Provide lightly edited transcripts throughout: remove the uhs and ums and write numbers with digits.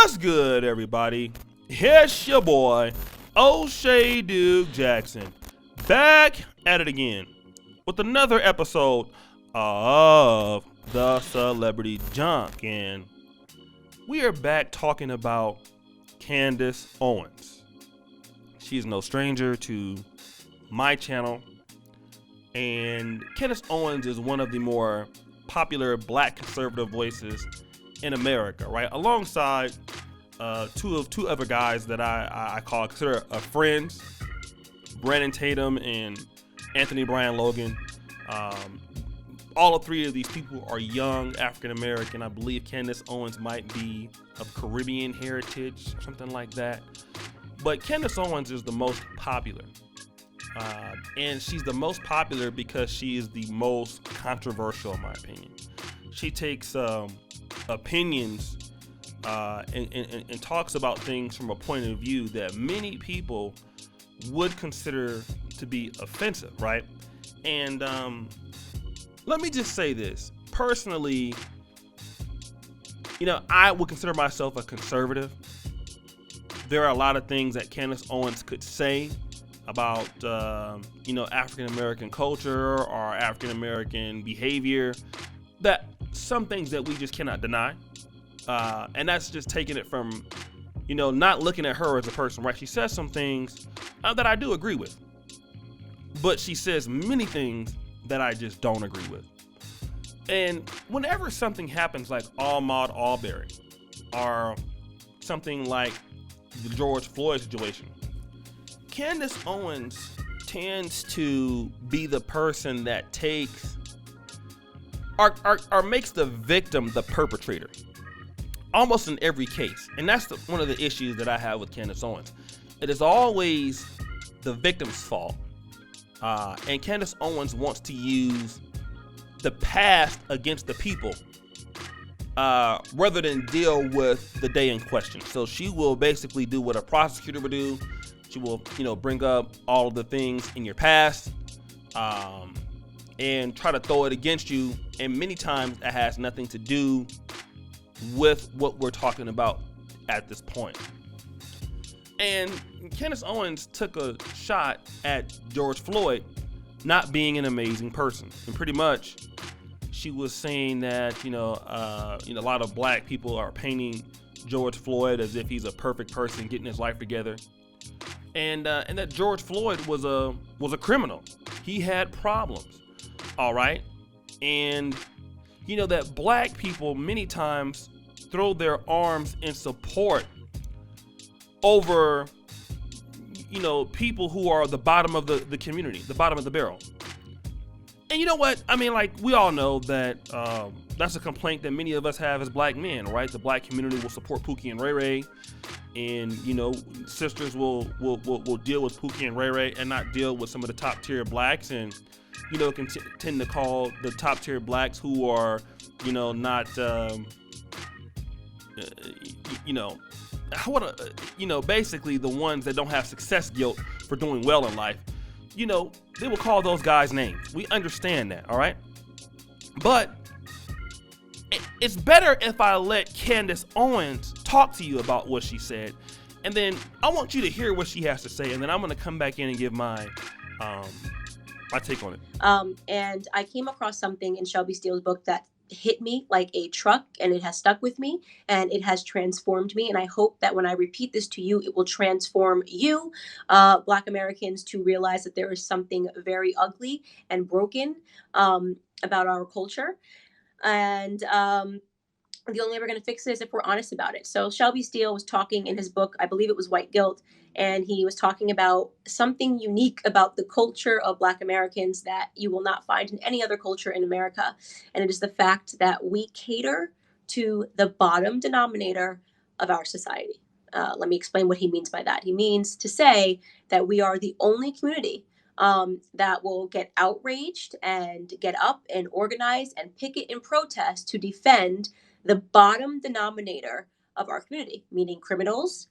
What's good, everybody? It's your boy, O'Shea Duke Jackson, back at it again with another episode of The Celebrity Junk. And we are back talking about Candace Owens. She's no stranger to my channel. And Candace Owens is one of the more popular black conservative voices in America, right? Alongside two other guys that I consider friends, Brandon Tatum and Anthony Brian Logan. All three of these people are young African American. I believe Candace Owens might be of Caribbean heritage, something like that. But Candace Owens is the most popular. And she's the most popular because she is the most controversial, in my opinion. She takes opinions and talks about things from a point of view that many people would consider to be offensive, right? And let me just say this. Personally, I would consider myself a conservative. There are a lot of things that Candace Owens could say about African American culture or African American behavior, that some things that we just cannot deny, and that's just taking it from not looking at her as a person, right? She says some things that I do agree with, but she says many things that I just don't agree with. And whenever something happens like Ahmaud Arbery or something like the George Floyd situation, Candace Owens tends to be the person that takes or makes the victim the perpetrator, almost in every case. And that's one of the issues that I have with Candace Owens. It is always the victim's fault. And Candace Owens wants to use the past against the people rather than deal with the day in question. So she will basically do what a prosecutor would do. She will, bring up all of the things in your past and try to throw it against you. And many times it has nothing to do with what we're talking about at this point. And Candace Owens took a shot at George Floyd not being an amazing person. And pretty much she was saying that, a lot of black people are painting George Floyd as if he's a perfect person getting his life together. And that George Floyd was a criminal. He had problems, all right? And, that black people many times throw their arms in support over, people who are the bottom of the community, the bottom of the barrel. And you know what? I mean, like, we all know that that's a complaint that many of us have as black men, right? The black community will support Pookie and Ray Ray. And, sisters will deal with Pookie and Ray Ray and not deal with some of the top tier blacks, and, can tend to call the top tier blacks who are, not, basically the ones that don't have success guilt for doing well in life. They will call those guys names. We understand that, all right? But it's better if I let Candace Owens talk to you about what she said, and then I want you to hear what she has to say, and then I'm going to come back in and give my take on it. And I came across something in Shelby Steele's book that hit me like a truck, and it has stuck with me, and it has transformed me. And I hope that when I repeat this to you, it will transform you, Black Americans, to realize that there is something very ugly and broken about our culture. And the only way we're going to fix it is if we're honest about it. So Shelby Steele was talking in his book, I believe it was White Guilt, and he was talking about something unique about the culture of Black Americans that you will not find in any other culture in America. And it is the fact that we cater to the bottom denominator of our society. Let me explain what he means by that. He means to say that we are the only community that will get outraged and get up and organize and picket and protest to defend the bottom denominator of our community, meaning criminals,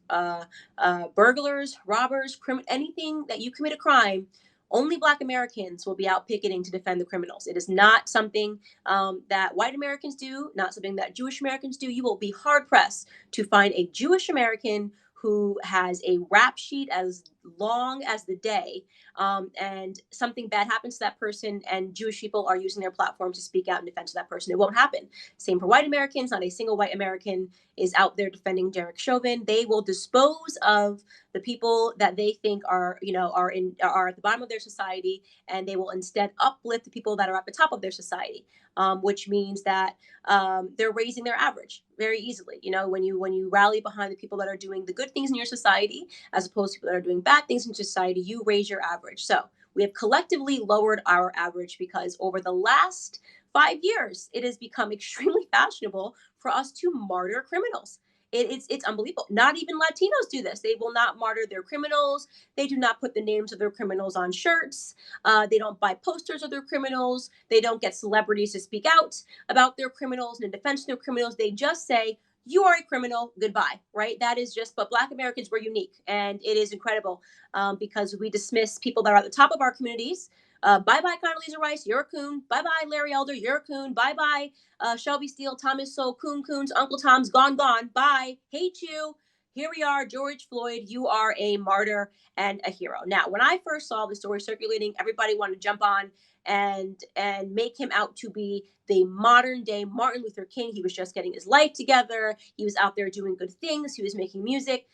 burglars, robbers, anything that you commit a crime, Only Black Americans will be out picketing to defend the criminals. It is not something that white Americans do, not something that Jewish Americans do. You will be hard pressed to find a Jewish American who has a rap sheet as long as the day, and something bad happens to that person, and Jewish people are using their platform to speak out in defense of that person. It won't happen. Same for white Americans. Not a single white American is out there defending Derek Chauvin. They will dispose of the people that they think are, are at the bottom of their society, and they will instead uplift the people that are at the top of their society, which means that they're raising their average very easily. When you rally behind the people that are doing the good things in your society, as opposed to people that are doing bad things in society, you raise your average. So we have collectively lowered our average because over the last 5 years, it has become extremely fashionable for us to martyr criminals. It's unbelievable. Not even Latinos do this. They will not martyr their criminals. They do not put the names of their criminals on shirts. They don't buy posters of their criminals. They don't get celebrities to speak out about their criminals and in defense of their criminals. They just say, you are a criminal, goodbye, right? That is just, but Black Americans were unique. And it is incredible because we dismiss people that are at the top of our communities. Bye-bye, Condoleezza Rice, you're a coon. Bye-bye, Larry Elder, you're a coon. Bye-bye, Shelby Steele, Thomas Sowell, coons, Uncle Tom's gone. Bye, hate you. Here we are, George Floyd, you are a martyr and a hero. Now, when I first saw the story circulating, everybody wanted to jump on and make him out to be the modern day Martin Luther King. He was just getting his life together. He was out there doing good things. He was making music.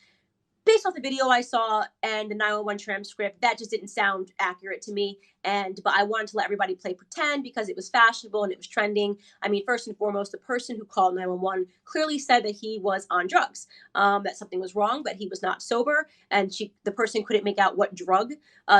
Based off the video I saw and the 911 transcript, that just didn't sound accurate to me. But I wanted to let everybody play pretend because it was fashionable and it was trending. I mean, first and foremost, the person who called 911 clearly said that he was on drugs, that something was wrong, but he was not sober. And the person couldn't make out what drug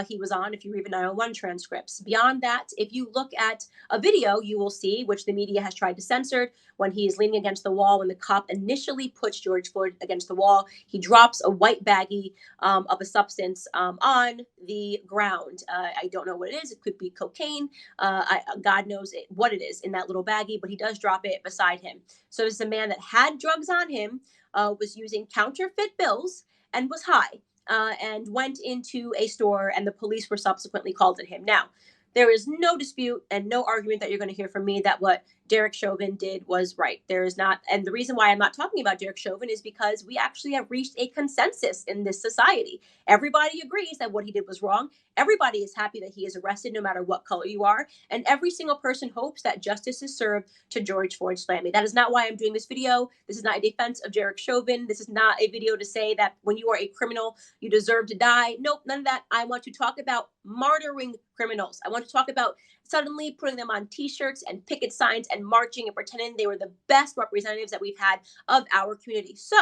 he was on if you read the 911 transcripts. Beyond that, if you look at a video, you will see, which the media has tried to censor, when he is leaning against the wall, when the cop initially puts George Floyd against the wall, he drops a white baggie of a substance on the ground. I don't know what it is. It could be cocaine. God knows what it is in that little baggie, but he does drop it beside him. So it's a man that had drugs on him, was using counterfeit bills, and was high, and went into a store, and the police were subsequently called at him. Now, there is no dispute and no argument that you're going to hear from me that what Derek Chauvin did was right. There is not. And the reason why I'm not talking about Derek Chauvin is because we actually have reached a consensus in this society. Everybody agrees that what he did was wrong. Everybody is happy that he is arrested, no matter what color you are. And every single person hopes that justice is served to George Floyd's family. That is not why I'm doing this video. This is not a defense of Derek Chauvin. This is not a video to say that when you are a criminal, you deserve to die. Nope, none of that. I want to talk about martyring criminals. I want to talk about suddenly putting them on t-shirts and picket signs and marching and pretending they were the best representatives that we've had of our community. So,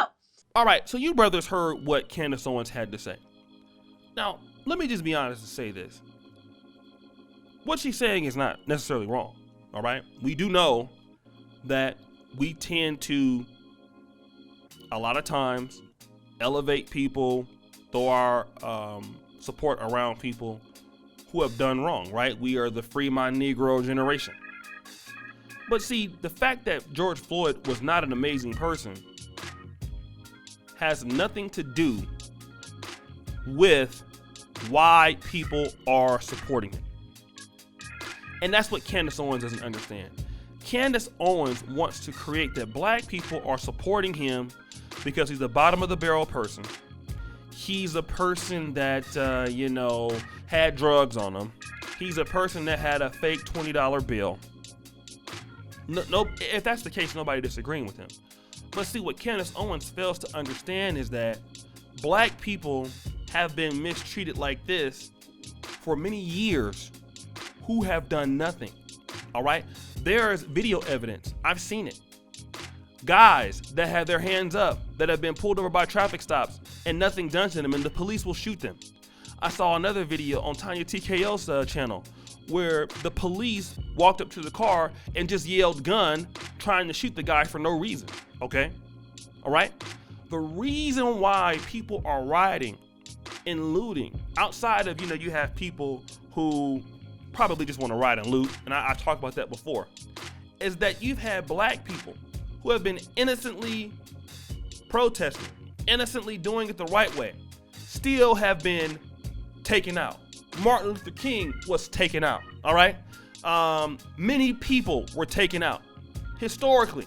all right, so you brothers heard what Candace Owens had to say. Now, let me just be honest and say this. What she's saying is not necessarily wrong, all right? We do know that we tend to, a lot of times, elevate people, throw our support around people who have done wrong, right? We are the free my Negro generation. But see, the fact that George Floyd was not an amazing person has nothing to do with why people are supporting him. And that's what Candace Owens doesn't understand. Candace Owens wants to create that black people are supporting him because he's a bottom of the barrel person. He's a person that, had drugs on him. He's a person that had a fake $20 bill. No, if that's the case, nobody disagreeing with him. But see, what Candace Owens fails to understand is that black people have been mistreated like this for many years who have done nothing. All right? There's video evidence. I've seen it. Guys that have their hands up that have been pulled over by traffic stops and nothing done to them, and the police will shoot them. I saw another video on Tanya TKO's channel where the police walked up to the car and just yelled gun, trying to shoot the guy for no reason. Okay? All right? The reason why people are rioting and looting, outside of, you have people who probably just want to riot and loot, and I talked about that before, is that you've had black people who have been innocently protesting, innocently doing it the right way, still have been taken out. Martin Luther King was taken out, all right? Many people were taken out. Historically,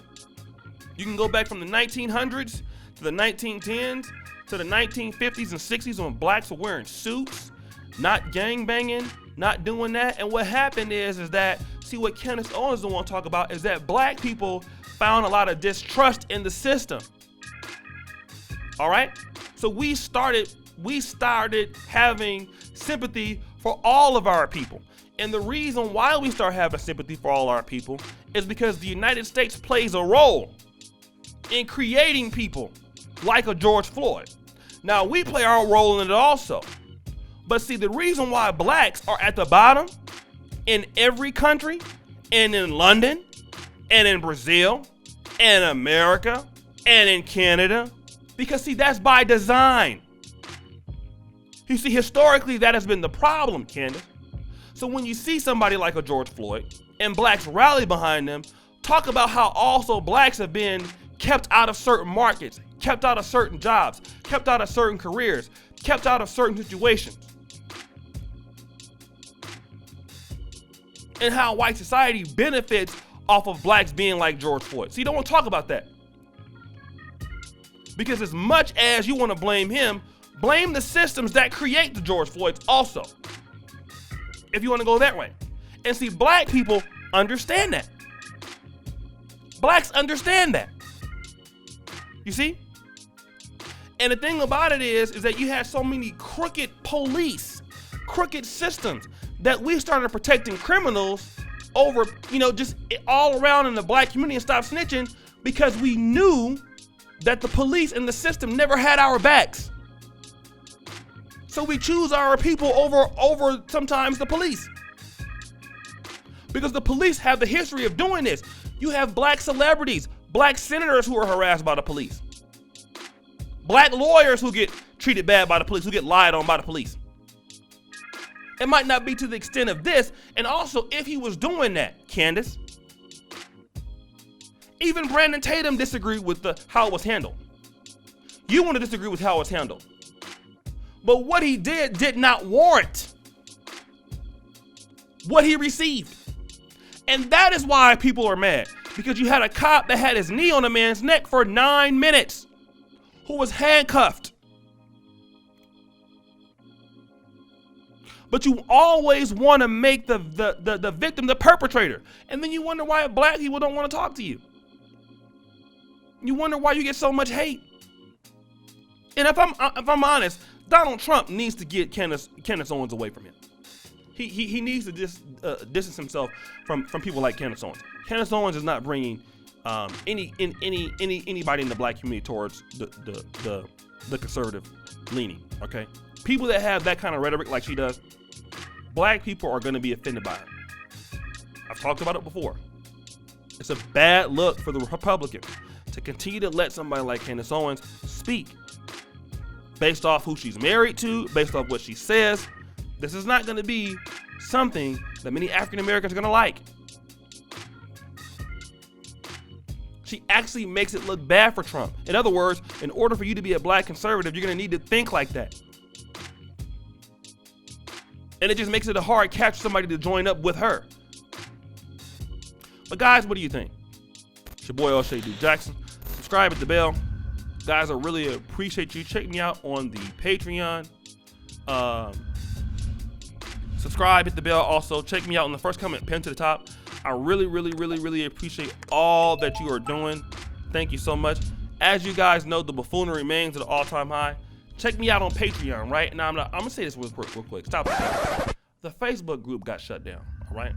you can go back from the 1900s to the 1910s to the 1950s and 60s when blacks were wearing suits, not gangbanging, not doing that. And what happened is that, see, what Candace Owens don't want to talk about is that black people found a lot of distrust in the system. All right? So we started having sympathy for all of our people. And the reason why we start having sympathy for all our people is because the United States plays a role in creating people like a George Floyd. Now, we play our role in it also. But see, the reason why blacks are at the bottom in every country, and in London, and in Brazil, and America, and in Canada, because see, that's by design. You see, historically, that has been the problem, Candace. So when you see somebody like a George Floyd and blacks rally behind them, talk about how also blacks have been kept out of certain markets, kept out of certain jobs, kept out of certain careers, kept out of certain situations. And how white society benefits off of blacks being like George Floyd. So you don't want to talk about that. Because as much as you want to blame him, blame the systems that create the George Floyds also. If you want to go that way. And see, black people understand that. Blacks understand that. You see? And the thing about it is that you have so many crooked police, crooked systems, that we started protecting criminals over, just all around in the black community and stop snitching because we knew that the police and the system never had our backs. So we choose our people over sometimes the police. Because the police have the history of doing this. You have black celebrities, black senators who are harassed by the police. Black lawyers who get treated bad by the police, who get lied on by the police. It might not be to the extent of this. And also, if he was doing that, Candace, even Brandon Tatum disagreed with how it was handled. You want to disagree with how it was handled. But what he did not warrant what he received. And that is why people are mad. Because you had a cop that had his knee on a man's neck for 9 minutes, who was handcuffed. But you always want to make the victim the perpetrator. And then you wonder why black people don't want to talk to you. You wonder why you get so much hate. And if I'm honest, Donald Trump needs to get Candace Owens away from him. He needs to distance himself from people like Candace Owens. Candace Owens is not bringing anybody in the black community towards the conservative leaning. Okay, people that have that kind of rhetoric like she does, black people are going to be offended by it. I've talked about it before. It's a bad look for the Republicans to continue to let somebody like Candace Owens speak based off who she's married to, based off what she says. This is not going to be something that many African Americans are going to like. She actually makes it look bad for Trump. In other words, in order for you to be a black conservative, you're going to need to think like that. And it just makes it a hard catch for somebody to join up with her. But guys, what do you think? It's your boy Sadiq Jackson. Subscribe, hit the bell. Guys, I really appreciate you checking me out on the Patreon. Subscribe, hit the bell. Also, check me out on the first comment pinned to the top. I really, really, really, really appreciate all that you are doing. Thank you so much. As you guys know, the buffoonery remains at an all-time high. Check me out on Patreon, right? Now, I'm going to say this real quick. Stop it. The Facebook group got shut down, all right?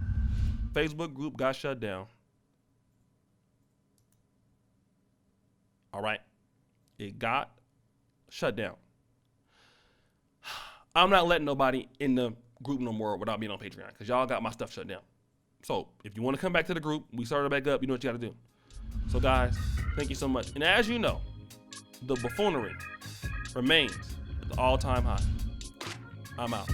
Facebook group got shut down. All right? It got shut down. I'm not letting nobody in the group no more without being on Patreon because y'all got my stuff shut down. So if you want to come back to the group, we started back up, you know what you got to do. So guys, thank you so much. And as you know, the buffoonery remains at the all-time high. I'm out.